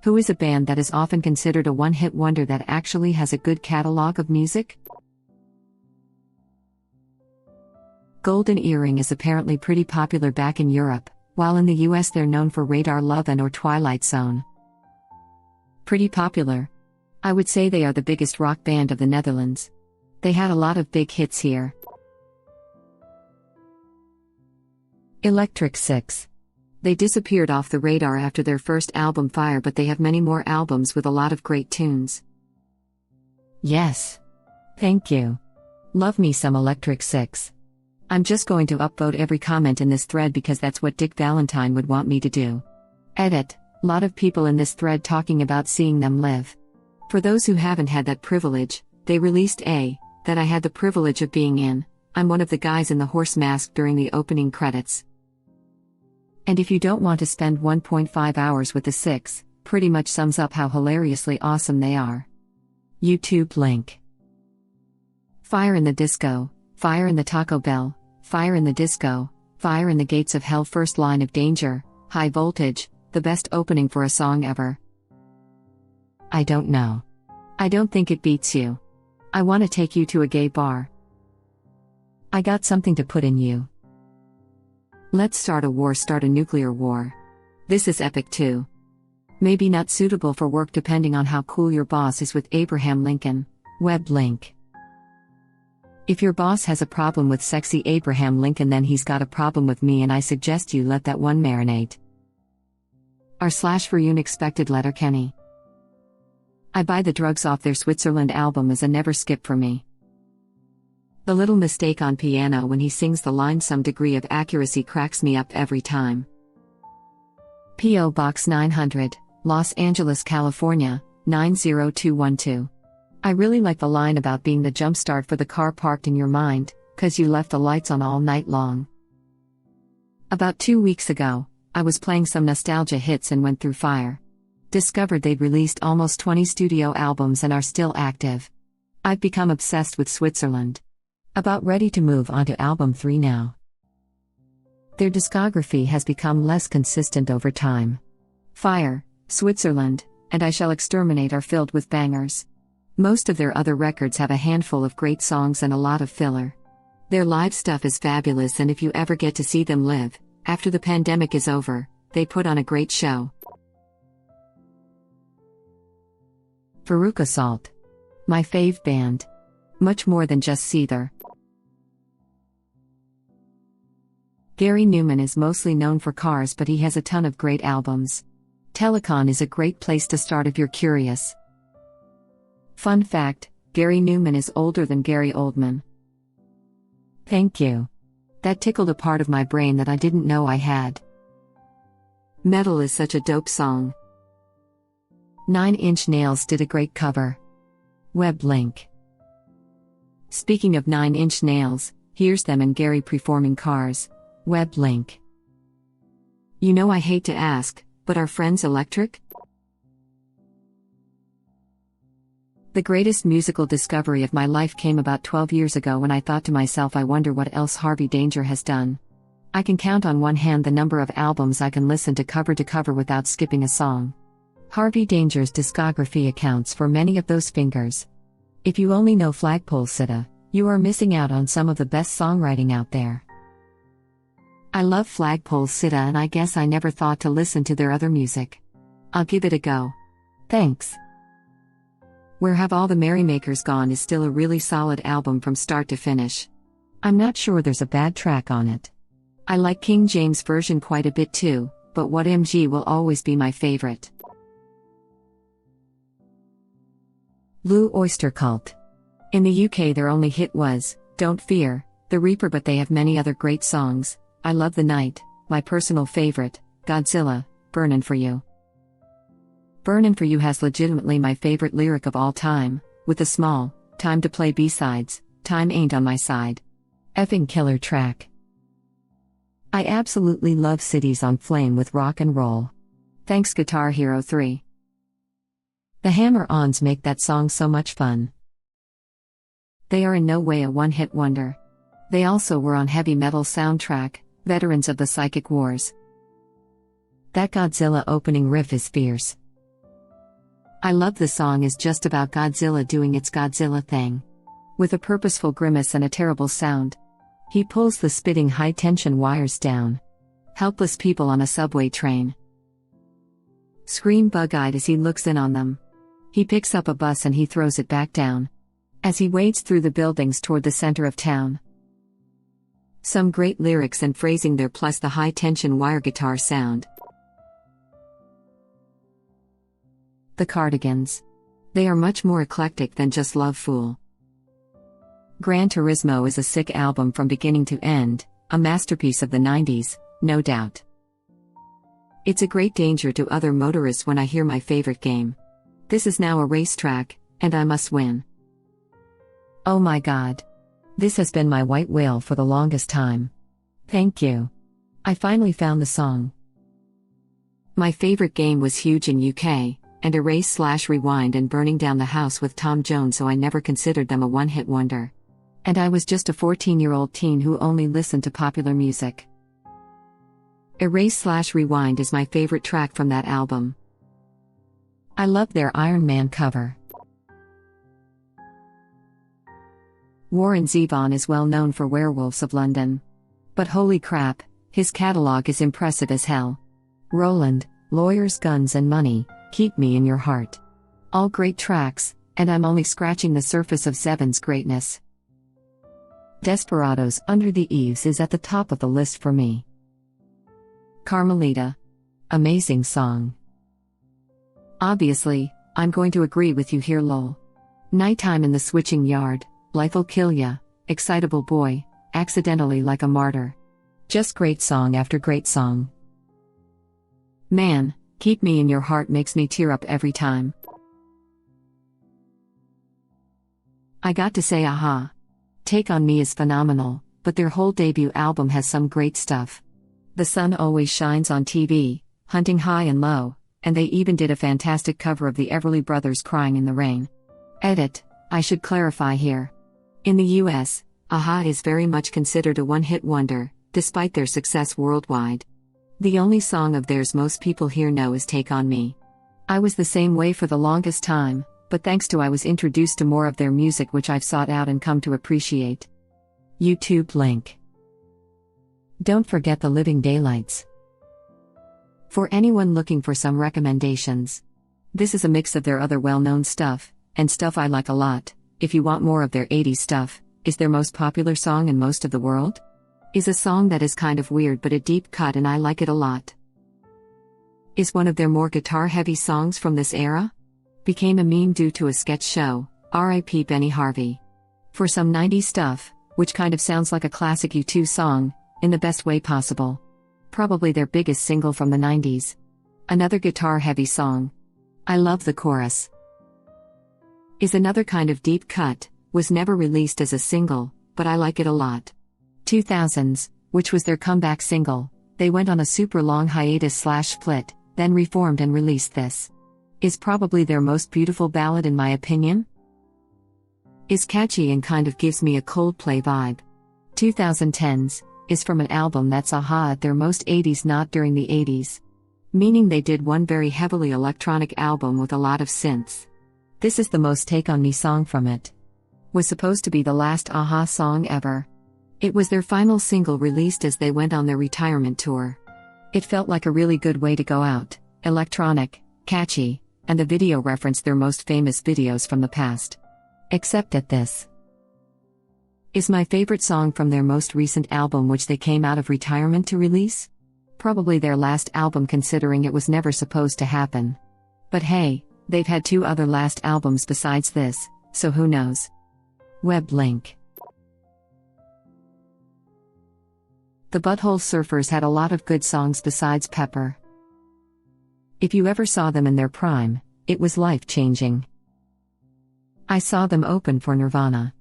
Who is a band that is often considered a one-hit wonder that actually has a good catalog of music? Golden Earring is apparently pretty popular back in Europe, while in the US they're known for Radar Love and or Twilight Zone. Pretty popular. I would say they are the biggest rock band of the Netherlands. They had a lot of big hits here. ElectricSix. They disappeared off the radar after their first album Fire, but they have many more albums with a lot of great tunes. Yes. Thank you. Love me some ElectricSix. I'm just going to upvote every comment in this thread because that's what Dick Valentine would want me to do. Edit. Lot of people in this thread talking about seeing them live. For those who haven't had that privilege, they released that I had the privilege of being in. I'm one of the guys in the horse mask during the opening credits. And if you don't want to spend 1.5 hours with the Six, pretty much sums up how hilariously awesome they are. YouTube link. Fire in the Disco, Fire in the Taco Bell, Fire in the Disco, Fire in the Gates of Hell, First Line of Danger, High Voltage, the best opening for a song ever. I don't know. I don't think it beats you. I want to take you to a gay bar. I got something to put in you. Let's start a war, start a nuclear war. This is epic too. Maybe not suitable for work depending on how cool your boss is with Abraham Lincoln. Web link. If your boss has a problem with sexy Abraham Lincoln, then he's got a problem with me, and I suggest you let that one marinate. r/for unexpected letter Kenny. I buy the drugs off their Switzerland album as a never skip for me. The little mistake on piano when he sings the line, some degree of accuracy, cracks me up every time. P.O. Box 900, Los Angeles, California, 90212. I really like the line about being the jumpstart for the car parked in your mind, 'cause you left the lights on all night long. About 2 weeks ago, I was playing some nostalgia hits and went through Fire. Discovered they'd released almost 20 studio albums and are still active. I've become obsessed with Switzerland. About ready to move on to album 3 now. Their discography has become less consistent over time. Fire, Switzerland, and I Shall Exterminate are filled with bangers. Most of their other records have a handful of great songs and a lot of filler. Their live stuff is fabulous, and if you ever get to see them live, after the pandemic is over, they put on a great show. Farook Assault. My fave band. Much more than just Seether. Gary Newman is mostly known for Cars, but he has a ton of great albums. Telecon is a great place to start if you're curious. Fun fact, Gary Newman is older than Gary Oldman. Thank you. That tickled a part of my brain that I didn't know I had. Metal is such a dope song. 9 Inch Nails did a great cover. Web link. Speaking of 9 Inch Nails, here's them and Gary performing Cars. Web link. You know, I hate to ask, but are friends electric? The greatest musical discovery of my life came about 12 years ago when I thought to myself, I wonder what else Harvey Danger has done. I can count on one hand the number of albums I can listen to cover without skipping a song. Harvey Danger's discography accounts for many of those fingers. If you only know Flagpole Sitta, you are missing out on some of the best songwriting out there. I love Flagpole Sitta, and I guess I never thought to listen to their other music. I'll give it a go. Thanks. Where Have All the Merrymakers Gone is still a really solid album from start to finish. I'm not sure there's a bad track on it. I like King James version quite a bit too, but What MG will always be my favorite. Blue Oyster Cult. In the UK their only hit was Don't Fear the Reaper, but they have many other great songs. I Love the Night, my personal favorite, Godzilla, Burnin' For You. Burnin' For You has legitimately my favorite lyric of all time, with the small, time to play B-sides, time ain't on my side. Effing killer track. I absolutely love Cities on Flame with Rock and Roll. Thanks Guitar Hero 3. The Hammer-Ons make that song so much fun. They are in no way a one-hit wonder. They also were on heavy metal soundtrack, Veterans of the Psychic Wars. That Godzilla opening riff is fierce. I love the song is just about Godzilla doing its Godzilla thing. With a purposeful grimace and a terrible sound. He pulls the spitting high-tension wires down. Helpless people on a subway train scream bug-eyed as he looks in on them. He picks up a bus and he throws it back down. As he wades through the buildings toward the center of town. Some great lyrics and phrasing there plus the high-tension wire guitar sound. The Cardigans. They are much more eclectic than just Love Fool. Gran Turismo is a sick album from beginning to end, a masterpiece of the 90s, no doubt. It's a great danger to other motorists when I hear my favorite game. This is now a racetrack, and I must win. Oh my god. This has been my white whale for the longest time. Thank you. I finally found the song. My favorite game was huge in UK, and Erase/Rewind and Burning Down the House with Tom Jones, so I never considered them a one-hit wonder. And I was just a 14-year-old teen who only listened to popular music. Erase/Rewind is my favorite track from that album. I love their Iron Man cover. Warren Zevon is well known for Werewolves of London. But holy crap, his catalog is impressive as hell. Roland, Lawyers, Guns and Money, Keep Me in Your Heart. All great tracks, and I'm only scratching the surface of Zevon's greatness. Desperados, Under the Eaves is at the top of the list for me. Carmelita. Amazing song. Obviously, I'm going to agree with you here lol. Nighttime in the Switching Yard, Life'll Kill Ya, Excitable Boy, Accidentally Like a Martyr. Just great song after great song. Man, Keep Me in Your Heart makes me tear up every time. I got to say aha. Take On Me is phenomenal, but their whole debut album has some great stuff. The Sun Always Shines on TV, Hunting High and Low, and they even did a fantastic cover of the Everly Brothers' Crying in the Rain. Edit, I should clarify here. In the US, Aha is very much considered a one-hit wonder, despite their success worldwide. The only song of theirs most people here know is Take On Me. I was the same way for the longest time, but thanks to I was introduced to more of their music which I've sought out and come to appreciate. YouTube link. Don't forget The Living Daylights. For anyone looking for some recommendations. This is a mix of their other well-known stuff, and stuff I like a lot. If you want more of their 80s stuff, is their most popular song in most of the world? Is a song that is kind of weird but a deep cut and I like it a lot. Is one of their more guitar-heavy songs from this era? Became a meme due to a sketch show, R.I.P. Benny Harvey. For some 90s stuff, which kind of sounds like a classic U2 song, in the best way possible. Probably their biggest single from the 90s. Another guitar-heavy song. I love the chorus. Is another kind of deep cut, was never released as a single, but I like it a lot. 2000s, which was their comeback single, they went on a super long hiatus/split, then reformed and released this. Is probably their most beautiful ballad in my opinion. Is catchy and kind of gives me a Coldplay vibe. 2010s, is from an album that's Aha at their most 80s not during the 80s. Meaning they did one very heavily electronic album with a lot of synths. This is the most Take On Me song from it. Was supposed to be the last Aha song ever. It was their final single released as they went on their retirement tour. It felt like a really good way to go out, electronic, catchy, and the video referenced their most famous videos from the past. Except at this. Is my favorite song from their most recent album which they came out of retirement to release? Probably their last album considering it was never supposed to happen. But hey, they've had 2 other last albums besides this, so who knows? Web link. The Butthole Surfers had a lot of good songs besides Pepper. If you ever saw them in their prime, it was life-changing. I saw them open for Nirvana.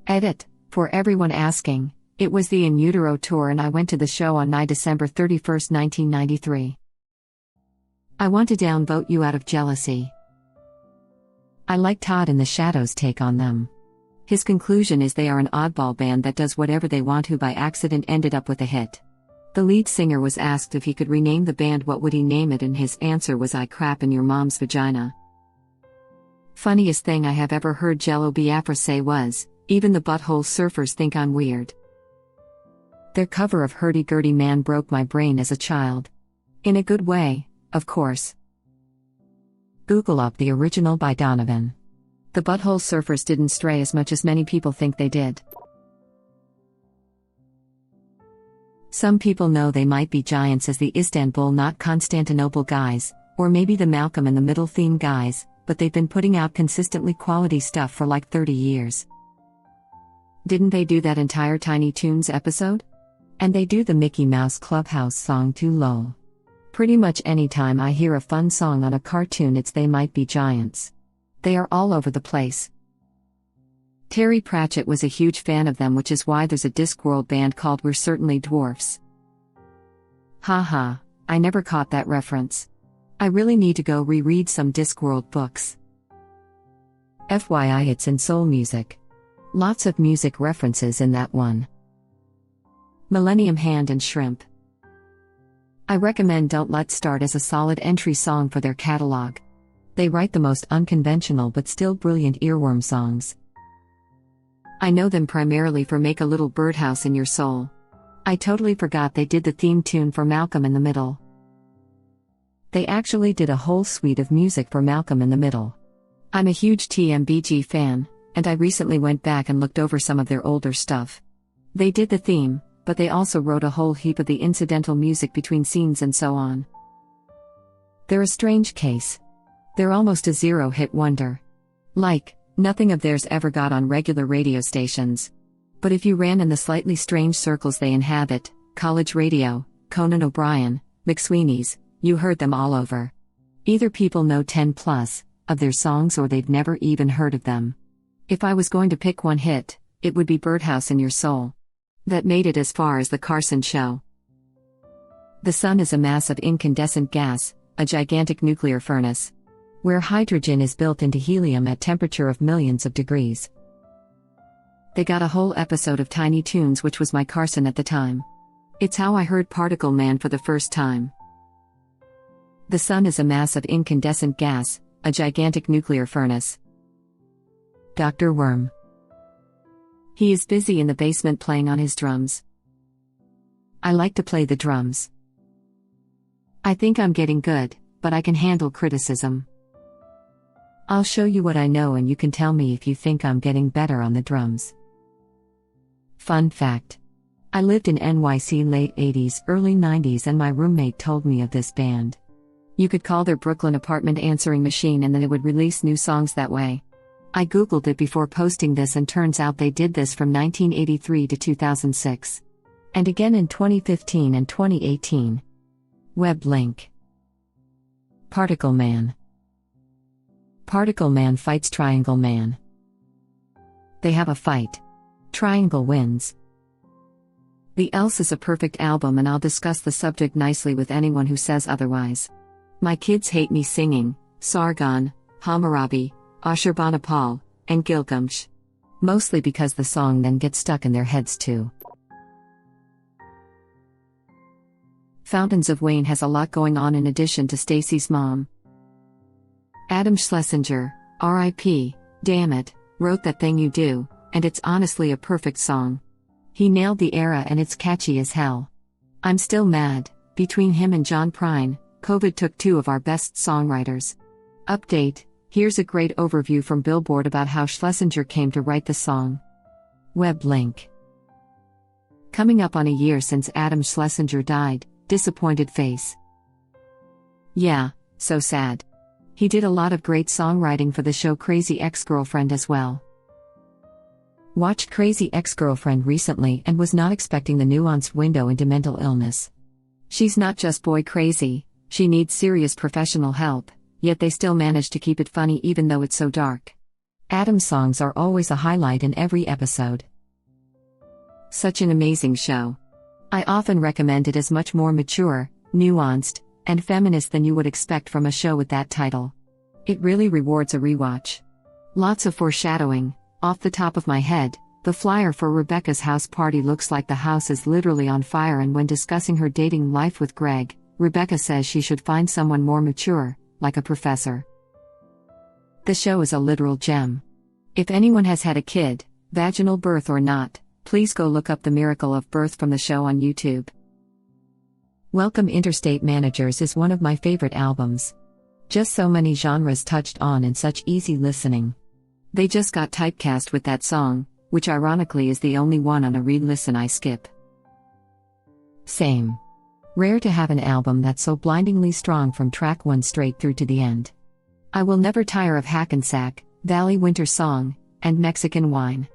Edit, for everyone asking, it was the In Utero tour and I went to the show on December 31, 1993. I want to downvote you out of jealousy. I like Todd in the Shadows' take on them. His conclusion is they are an oddball band that does whatever they want who by accident ended up with a hit. The lead singer was asked if he could rename the band what would he name it and his answer was I crap in your mom's vagina. Funniest thing I have ever heard Jello Biafra say was, "Even the butthole surfers think I'm weird." Their cover of Hurdy-Gurdy Man broke my brain as a child. In a good way, of course. Google up the original by Donovan. The butthole surfers didn't stray as much as many people think they did. Some people know they might be giants as the Istanbul not Constantinople guys, or maybe the Malcolm in the Middle theme guys, but they've been putting out consistently quality stuff for like 30 years. Didn't they do that entire Tiny Toons episode? And they do the Mickey Mouse Clubhouse song too, lol. Pretty much anytime I hear a fun song on a cartoon, it's They Might Be Giants. They are all over the place. Terry Pratchett was a huge fan of them, which is why there's a Discworld band called We're Certainly Dwarfs. Haha, I never caught that reference. I really need to go reread some Discworld books. FYI, it's in soul music. Lots of music references in that one. Millennium Hand and Shrimp. I recommend Don't Let's Start as a solid entry song for their catalog. They write the most unconventional but still brilliant earworm songs. I know them primarily for Make a Little Birdhouse in Your Soul. I totally forgot they did the theme tune for Malcolm in the Middle. They actually did a whole suite of music for Malcolm in the Middle. I'm a huge TMBG fan, and I recently went back and looked over some of their older stuff. They did the theme, but they also wrote a whole heap of the incidental music between scenes and so on. They're a strange case. They're almost a zero-hit wonder. Like, nothing of theirs ever got on regular radio stations. But if you ran in the slightly strange circles they inhabit, college radio, Conan O'Brien, McSweeney's, you heard them all over. Either people know 10 plus of their songs or they've never even heard of them. If I was going to pick one hit, it would be Birdhouse in Your Soul. That made it as far as The Carson Show. The sun is a mass of incandescent gas, a gigantic nuclear furnace, where hydrogen is built into helium at temperature of millions of degrees. They got a whole episode of Tiny Toons, which was my Carson at the time. It's how I heard Particle Man for the first time. The sun is a mass of incandescent gas, a gigantic nuclear furnace. Dr. Worm. He is busy in the basement playing on his drums. I like to play the drums. I think I'm getting good, but I can handle criticism. I'll show you what I know and you can tell me if you think I'm getting better on the drums. Fun fact. I lived in NYC late 80s, early 90s, and my roommate told me of this band. You could call their Brooklyn apartment answering machine and then it would release new songs that way. I googled it before posting this and turns out they did this from 1983 to 2006. And again in 2015 and 2018. Web link. Particle Man. Particle Man fights Triangle Man. They have a fight. Triangle wins. The Ellis is a perfect album and I'll discuss the subject nicely with anyone who says otherwise. My kids hate me singing Sargon, Hammurabi, Ashurbanipal, and Gilgamesh. Mostly because the song then gets stuck in their heads too. Fountains of Wayne has a lot going on in addition to Stacy's mom. Adam Schlesinger, R.I.P., damn it, wrote That Thing You Do, and it's honestly a perfect song. He nailed the era and it's catchy as hell. I'm still mad, between him and John Prine, COVID took two of our best songwriters. Update, here's a great overview from Billboard about how Schlesinger came to write the song. Web link. Coming up on a year since Adam Schlesinger died, disappointed face. Yeah, so sad. He did a lot of great songwriting for the show Crazy Ex-Girlfriend as well. Watched Crazy Ex-Girlfriend recently and was not expecting the nuanced window into mental illness. She's not just boy crazy, she needs serious professional help, yet they still manage to keep it funny even though it's so dark. Adam's songs are always a highlight in every episode. Such an amazing show. I often recommend it as much more mature, nuanced, and feminist than you would expect from a show with that title. It really rewards a rewatch. Lots of foreshadowing. Off the top of my head, the flyer for Rebecca's house party looks like the house is literally on fire, and when discussing her dating life with Greg, Rebecca says she should find someone more mature, like a professor. The show is a literal gem. If anyone has had a kid, vaginal birth or not, please go look up The Miracle of Birth from the show on YouTube. Welcome Interstate Managers is one of my favorite albums. Just so many genres touched on and such easy listening. They just got typecast with that song, which ironically is the only one on a read-listen I skip. Same. Rare to have an album that's so blindingly strong from track 1 straight through to the end. I will never tire of Hackensack, Valley Winter Song, and Mexican Wine.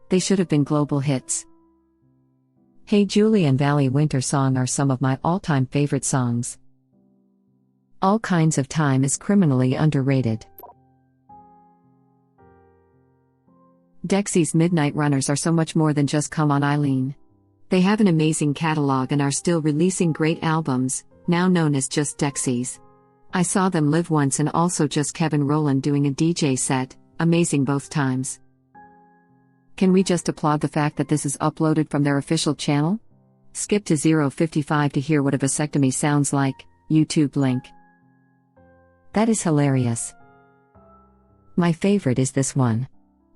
They should have been global hits. Hey Julie and Valley Winter Song are some of my all-time favorite songs. All Kinds of Time is criminally underrated. Dexy's Midnight Runners are so much more than just Come On Eileen. They have an amazing catalog and are still releasing great albums, now known as just Dexys. I saw them live once and also just Kevin Rowland doing a DJ set, amazing both times. Can we just applaud the fact that this is uploaded from their official channel? Skip to 0:55 to hear what a vasectomy sounds like, YouTube link. That is hilarious. My favorite is this one.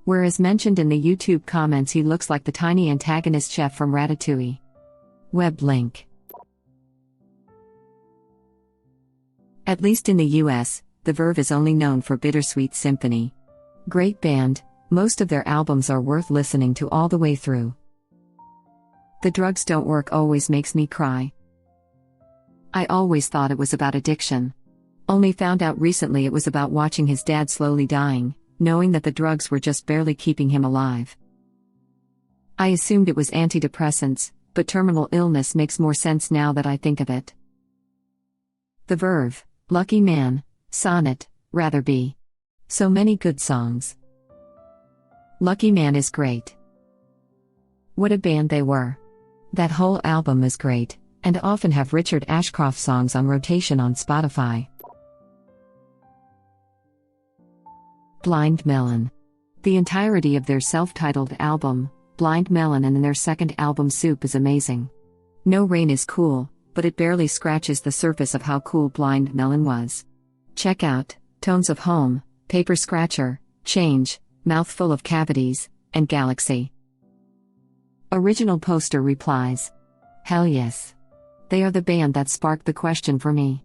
Whereas mentioned in the YouTube comments he looks like the tiny antagonist chef from Ratatouille. Web link. At least in the US, the Verve is only known for Bittersweet Symphony. Great band, most of their albums are worth listening to all the way through. The Drugs Don't Work always makes me cry. I always thought it was about addiction. Only found out recently it was about watching his dad slowly dying, knowing that the drugs were just barely keeping him alive. I assumed it was antidepressants, but terminal illness makes more sense now that I think of it. The Verve, Lucky Man, Sonnet, Rather Be. So many good songs. Lucky Man is great. What a band they were. That whole album is great, and often have Richard Ashcroft songs on rotation on Spotify. Blind Melon. The entirety of their self-titled album, Blind Melon, and their second album Soup is amazing. No Rain is cool, but it barely scratches the surface of how cool Blind Melon was. Check out Tones of Home, Paper Scratcher, Change, Mouthful of Cavities, and Galaxy. Original poster replies. Hell yes. They are the band that sparked the question for me.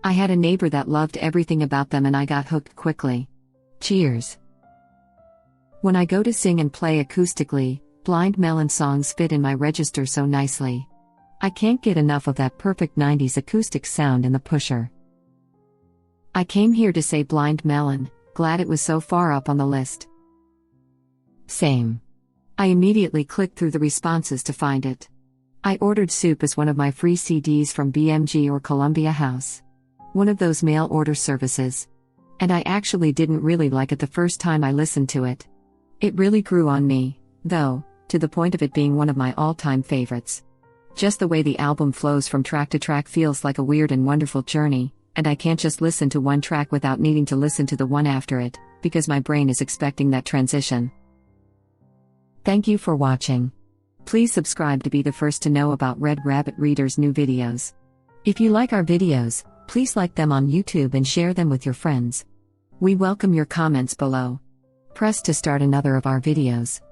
I had a neighbor that loved everything about them and I got hooked quickly. Cheers. When I go to sing and play acoustically, Blind Melon songs fit in my register so nicely. I can't get enough of that perfect 90s acoustic sound in the pusher. I came here to say Blind Melon, glad it was so far up on the list. Same. I immediately clicked through the responses to find it. I ordered Soup as one of my free CDs from BMG or Columbia House. One of those mail order services. And I actually didn't really like it the first time I listened to it. It really grew on me, though, to the point of it being one of my all-time favorites. Just the way the album flows from track to track feels like a weird and wonderful journey, and I can't just listen to one track without needing to listen to the one after it, because my brain is expecting that transition. Thank you for watching. Please subscribe to be the first to know about Red Rabbit Reader's new videos. If you like our videos, please like them on YouTube and share them with your friends. We welcome your comments below. Press to start another of our videos.